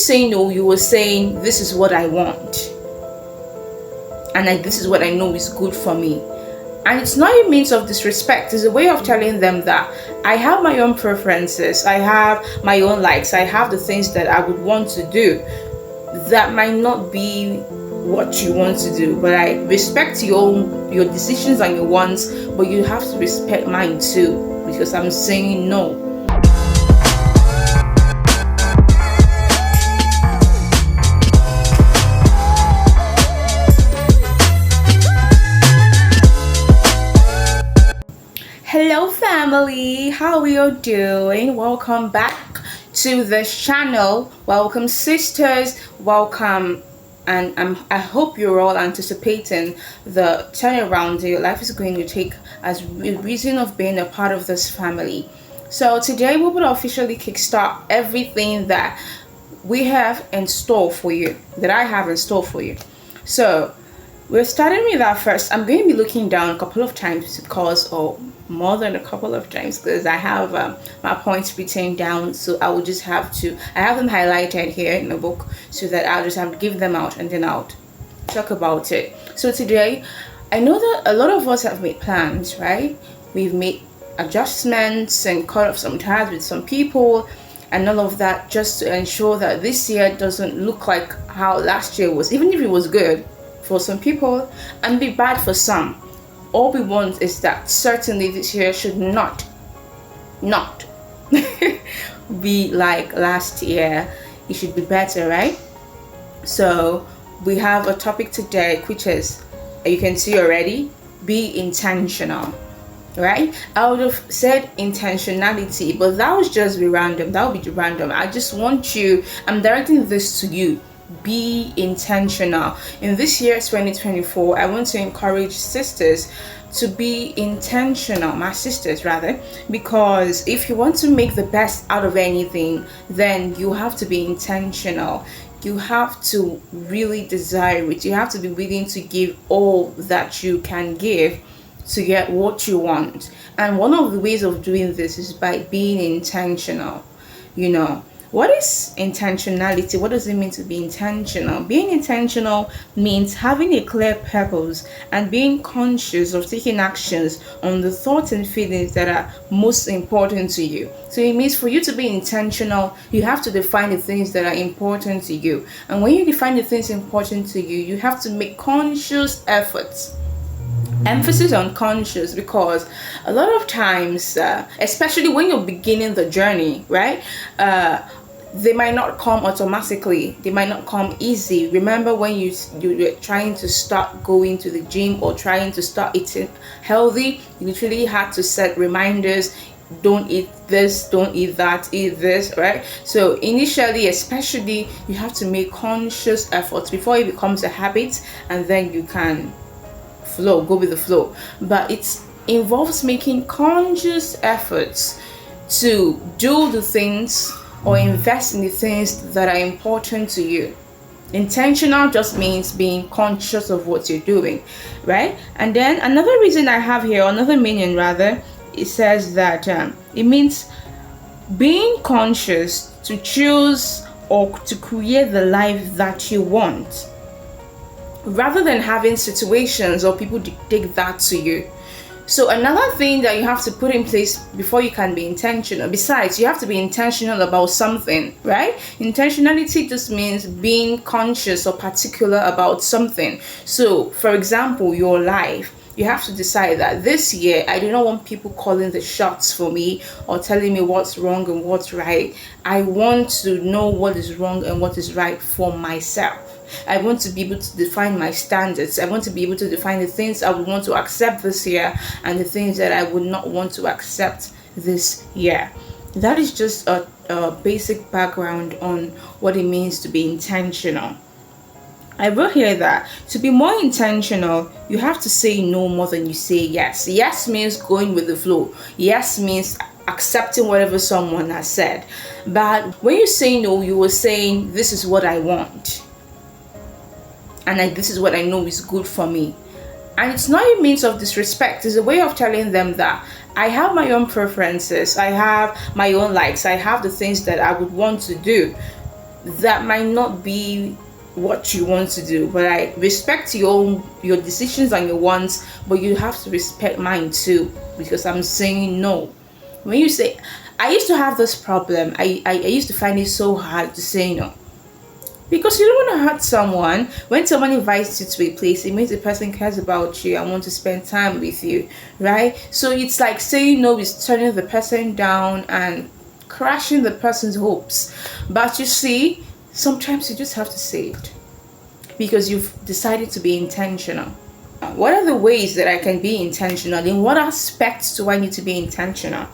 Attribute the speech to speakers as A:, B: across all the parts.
A: say no, you were saying, this is what I want. And this is what I know is good for me. And it's not a means of disrespect. It's a way of telling them that I have my own preferences. I have my own likes. I have the things that I would want to do. That might not be what you want to do, but I respect your decisions and your wants, but you have to respect mine too, because I'm saying no. Hello family, how are you doing? Welcome back to this channel. Welcome sisters, welcome. And I hope you're all anticipating the turnaround your life is going to take as a reason of being a part of this family. So today we will officially kickstart everything that we have in store for you, that I have in store for you. So we're starting with that first. I'm going to be looking down a couple of times because, or more than a couple of times, because I have my points written down. So I will just have to, I have them highlighted here in the book so that I'll just have to give them out and then I'll talk about it. So today, I know that a lot of us have made plans, right? We've made adjustments and cut off some ties with some people and all of that, just to ensure that this year doesn't look like how last year was, even if it was good for some people and be bad for some. All we want is that certainly this year should not be like last year. It should be better, right? So we have a topic today, which is, you can see already, be intentional, right? I would have said intentionality, but that was just be random. That would be random. I just want you, I'm directing this to you. Be intentional. In this year 2024, I want to encourage sisters to be intentional, my sisters rather, because if you want to make the best out of anything, then you have to be intentional. You have to really desire it. You have to be willing to give all that you can give to get what you want. And one of the ways of doing this is by being intentional. You know, what is intentionality? What does it mean to be intentional? Being intentional means having a clear purpose and being conscious of taking actions on the thoughts and feelings that are most important to you. So it means for you to be intentional, you have to define the things that are important to you. And when you define the things important to you, you have to make conscious efforts. Emphasis on conscious, because a lot of times, especially when you're beginning the journey, right? They might not come automatically. They might not come easy. Remember when you're trying to start going to the gym or trying to start eating healthy, you literally had to set reminders. Don't eat this, don't eat that, eat this, right? So initially, especially, you have to make conscious efforts before it becomes a habit, and then you can go with the flow. But it involves making conscious efforts to do the things or invest in the things that are important to you. Intentional just means being conscious of what you're doing, right? And then another reason I have here, another meaning rather, it says that it means being conscious to choose or to create the life that you want, rather than having situations or people dictate that to you. So another thing that you have to put in place before you can be intentional, besides you have to be intentional about something, right? Intentionality just means being conscious or particular about something. So for example, your life, you have to decide that this year I do not want people calling the shots for me or telling me what's wrong and what's right. I want to know what is wrong and what is right for myself. I want to be able to define my standards. I want to be able to define the things I would want to accept this year and the things that I would not want to accept this year. That is just a basic background on what it means to be intentional. I wrote here that to be more intentional, you have to say no more than you say yes. Yes means going with the flow. Yes means accepting whatever someone has said. But when you say no, you were saying, this is what I want. And this is what I know is good for me. And it's not a means of disrespect. It's a way of telling them that I have my own preferences. I have my own likes. I have the things that I would want to do. that might not be what you want to do, but I respect your decisions and your wants, but you have to respect mine too, because I'm saying no. When you say, I used to have this problem, I used to find it so hard to say no, because you don't want to hurt someone. When someone invites you to a place, it means the person cares about you and want to spend time with you, right? So it's like saying no is turning the person down and crashing the person's hopes. But you see, sometimes you just have to say it because you've decided to be intentional. What are the ways that I can be intentional? In what aspects do I need to be intentional?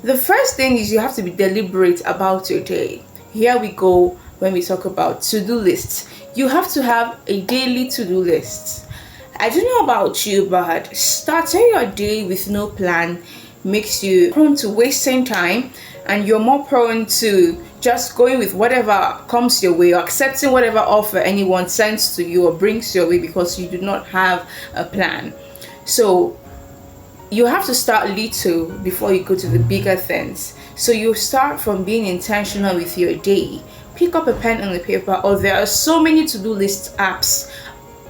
A: The first thing is you have to be deliberate about your day. Here we go when we talk about to-do lists. You have to have a daily to-do list. I don't know about you, but starting your day with no plan makes you prone to wasting time, and you're more prone to just going with whatever comes your way or accepting whatever offer anyone sends to you or brings your way because you do not have a plan. So you have to start little before you go to the bigger things. So you start from being intentional with your day. Pick up a pen and a paper, or there are so many to-do list apps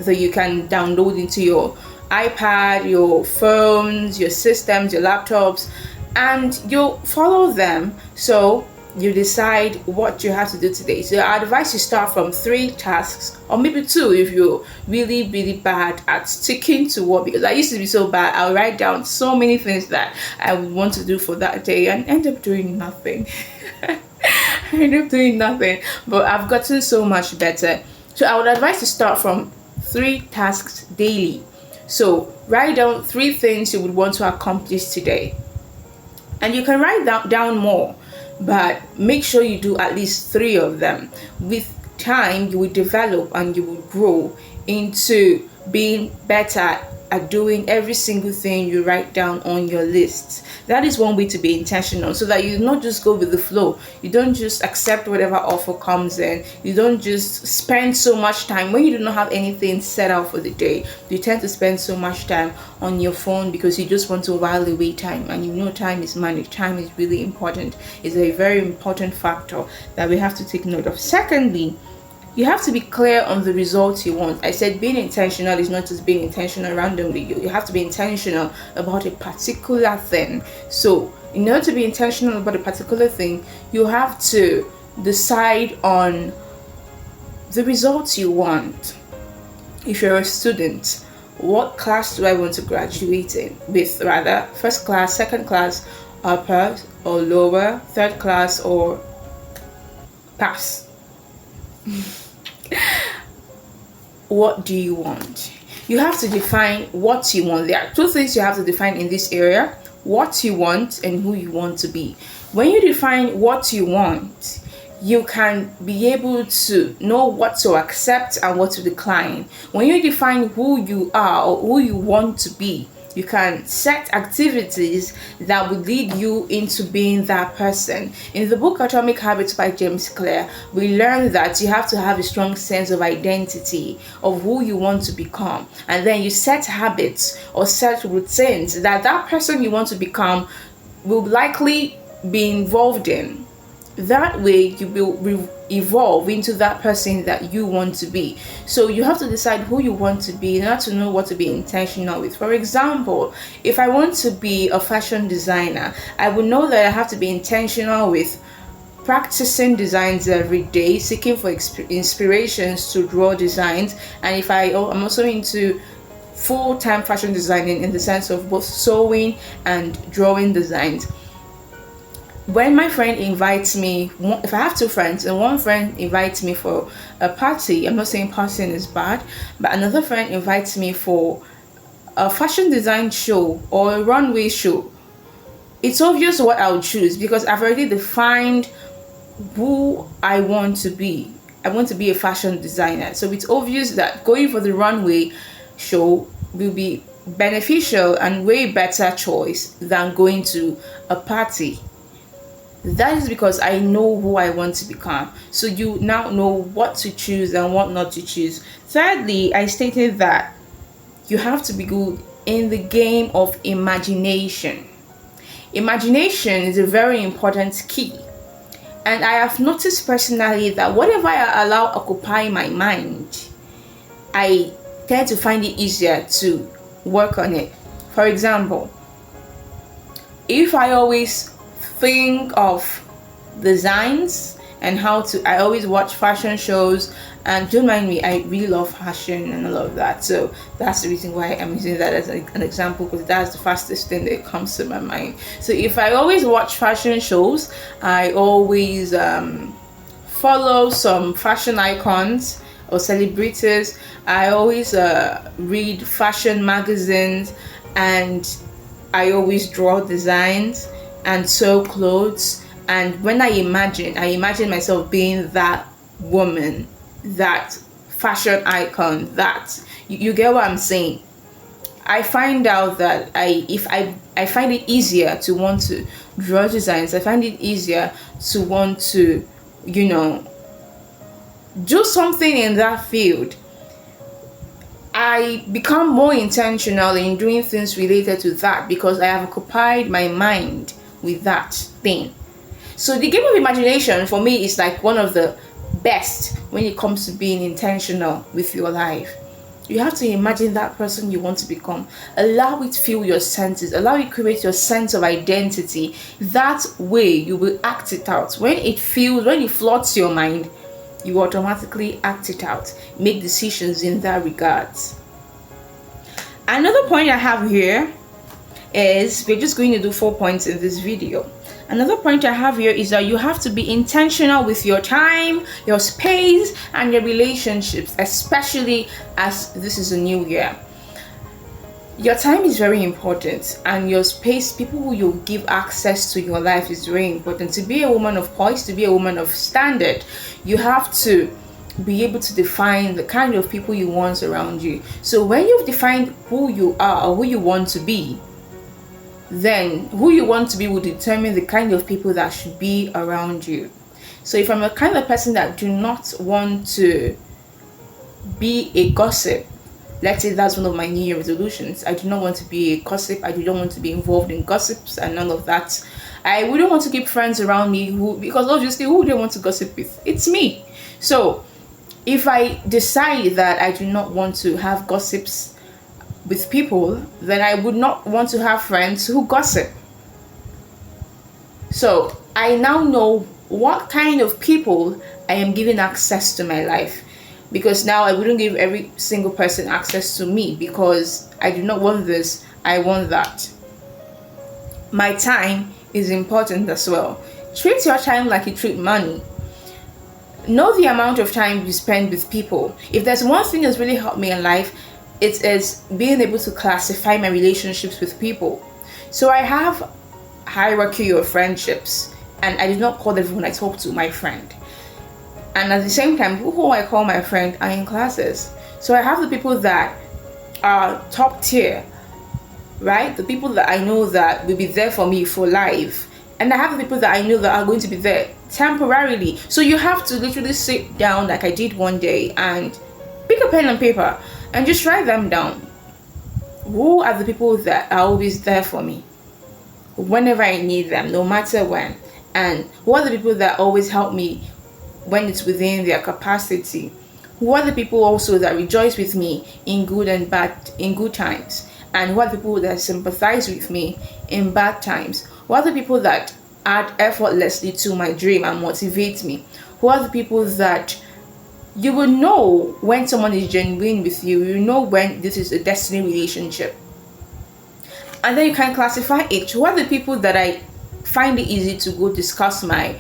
A: that you can download into your iPad, your phones, your systems, your laptops, and you follow them. So you decide what you have to do today. So I advise you start from 3 tasks, or maybe 2 if you're really, really bad at sticking to what, because I used to be so bad. I'll write down so many things that I would want to do for that day and end up doing nothing. I end up doing nothing, but I've gotten so much better. So I would advise to start from 3 tasks daily. So write down 3 things you would want to accomplish today. And you can write down more, but make sure you do at least 3 of them. With time, you will develop and you will grow into being better at doing every single thing you write down on your list. That is one way to be intentional, so that you not just go with the flow. You don't just accept whatever offer comes in. You don't just spend so much time when you do not have anything set out for the day. You tend to spend so much time on your phone because you just want to while away time, and you know time is money. Time is really important. It's a very important factor that we have to take note of. Secondly, you have to be clear on the results you want. I said being intentional is not just being intentional randomly. You have to be intentional about a particular thing. So in order to be intentional about a particular thing, you have to decide on the results you want. If you're a student, what class do I want to graduate in with? Rather, first class, second class, upper or lower, third class, or pass? What do you want? You have to define what you want. There are 2 things you have to define in this area: what you want and who you want to be. When you define what you want, you can be able to know what to accept and what to decline. When you define who you are or who you want to be, you can set activities that will lead you into being that person. In the book Atomic Habits by James Clear, we learn that you have to have a strong sense of identity of who you want to become, and then you set habits or set routines that person you want to become will likely be involved in. That way you will evolve into that person that you want to be. So you have to decide who you want to be in order to know what to be intentional with. For example, if I want to be a fashion designer, I will know that I have to be intentional with practicing designs every day, seeking for inspirations to draw designs. And if I'm also into full-time fashion designing in the sense of both sewing and drawing designs. When my friend invites me, if I have 2 friends and one friend invites me for a party, I'm not saying partying is bad, but another friend invites me for a fashion design show or a runway show, it's obvious what I'll choose because I've already defined who I want to be. I want to be a fashion designer. So it's obvious that going for the runway show will be beneficial and way better choice than going to a party. That is because I know who I want to become. So you now know what to choose and what not to choose. Thirdly, I stated that you have to be good in the game of imagination. Imagination is a very important key. And I have noticed personally that whatever I allow occupy my mind, I tend to find it easier to work on it. For example, if I always think of designs and how to, I always watch fashion shows, and don't mind me, I really love fashion and all of that. So that's the reason why I'm using that as an example, because that's the fastest thing that comes to my mind. So if I always watch fashion shows, I always follow some fashion icons or celebrities. I always read fashion magazines, and I always draw designs and sew clothes. And when I imagine myself being that woman, that fashion icon, that you get what I'm saying. I find out that I find it easier to want to draw designs. I find it easier to want to, you know, do something in that field. I become more intentional in doing things related to that because I have occupied my mind with that thing. So the game of imagination for me is like one of the best when it comes to being intentional with your life. You have to imagine that person you want to become. Allow it fill your senses. Allow it create your sense of identity. That way you will act it out. When it floods your mind, you automatically act it out. Make decisions in that regard. Another point I have here is, we're just going to do 4 points in this video. Another point I have here is that you have to be intentional with your time, your space, and your relationships, especially as this is a new year. Your time is very important, and your space, people who you give access to your life, is very important. To be a woman of poise, to be a woman of standard, you have to be able to define the kind of people you want around you. So when you've defined who you are or who you want to be, then who you want to be will determine the kind of people that should be around you. So if I'm a kind of person that do not want to be a gossip, let's say that's one of my New Year resolutions. I do not want to be a gossip. I do not want to be involved in gossips and none of that. I wouldn't want to keep friends around me because obviously who do I want to gossip with? It's me. So if I decide that I do not want to have gossips with people, then I would not want to have friends who gossip. So I now know what kind of people I am giving access to my life, because now I wouldn't give every single person access to me because I do not want this, I want that. My time is important as well. Treat your time like you treat money. Know the amount of time you spend with people. If there's one thing that's really helped me in life, it is being able to classify my relationships with people. So I have hierarchy of friendships, and I do not call everyone I talk to my friend. And at the same time, people who I call my friend are in classes. So I have the people that are top tier, right? The people that I know that will be there for me for life. And I have the people that I know that are going to be there temporarily. So you have to literally sit down like I did one day and pick a pen and paper and just write them down. Who are the people that are always there for me whenever I need them, no matter when? And who are the people that always help me when it's within their capacity? Who are the people also that rejoice with me in good and bad, in good times? And who are the people that sympathize with me in bad times? Who are the people that add effortlessly to my dream and motivate me? Who are the people that you will know when someone is genuine with you? You know when this is a destiny relationship. And then you can classify it. Who are the people that I find it easy to go discuss my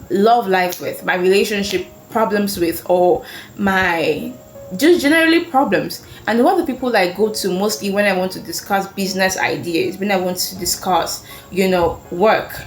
A: love life with, my relationship problems with, or my just generally problems? And what are the people I go to mostly when I want to discuss business ideas, when I want to discuss, work?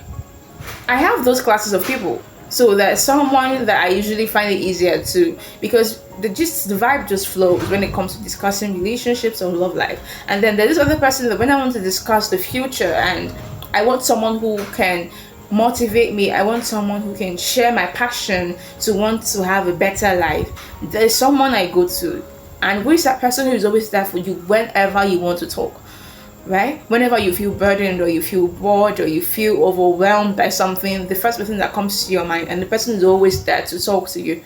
A: I have those classes of people. So there's someone that I usually find it easier to, because the vibe just flows when it comes to discussing relationships or love life. And then there's this other person that when I want to discuss the future and I want someone who can motivate me, I want someone who can share my passion to want to have a better life, there's someone I go to. And who is that person who is always there for you whenever you want to talk? right? Whenever you feel burdened or you feel bored or you feel overwhelmed by something, the first person that comes to your mind, and the person is always there to talk to you.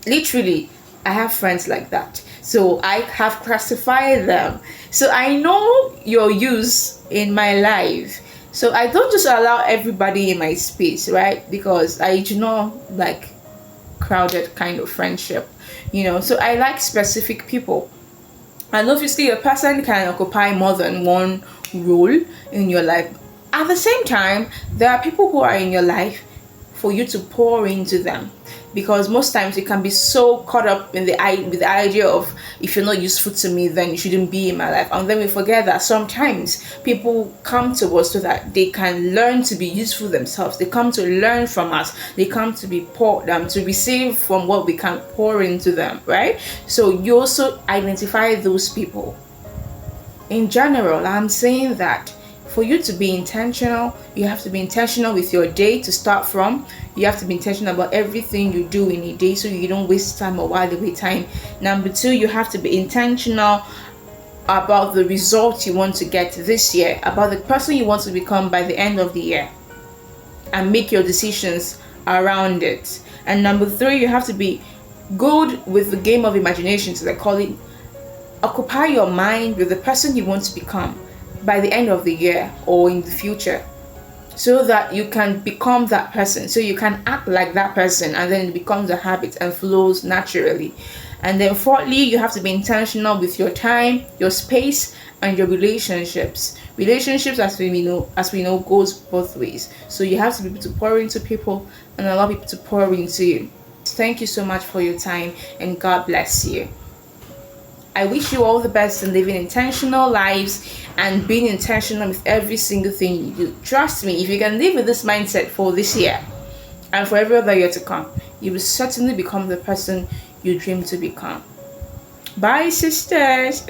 A: Literally, I have friends like that. So I have classified them. So I know your use in my life. So I don't just allow everybody in my space, right? Because I do not like crowded kind of friendship, So I like specific people. And obviously, a person can occupy more than one role in your life. At the same time, there are people who are in your life for you to pour into them, because most times you can be so caught up in with the idea of, if you're not useful to me, then you shouldn't be in my life, and then we forget that sometimes people come to us so that they can learn to be useful themselves. They come to learn from us. They come to be poured to receive from what we can pour into them, right? So you also identify those people. In general, I'm saying that for you to be intentional, you have to be intentional with your day to start from. You have to be intentional about everything you do in a day so you don't waste time or while away time. Number two, you have to be intentional about the results you want to get this year, about the person you want to become by the end of the year, and make your decisions around it. And number three, you have to be good with the game of imagination, so they call it. Occupy your mind with the person you want to become by the end of the year or in the future, so that you can become that person, so you can act like that person, and then it becomes a habit and flows naturally. And then fourthly, you have to be intentional with your time, your space, and your relationships, as we know goes both ways. So you have to be able to pour into people and allow people to pour into you. Thank you so much for your time, and God bless you. I wish you all the best in living intentional lives and being intentional with every single thing you do. Trust me, if you can live with this mindset for this year and for every other year to come, you will certainly become the person you dream to become. Bye, sisters.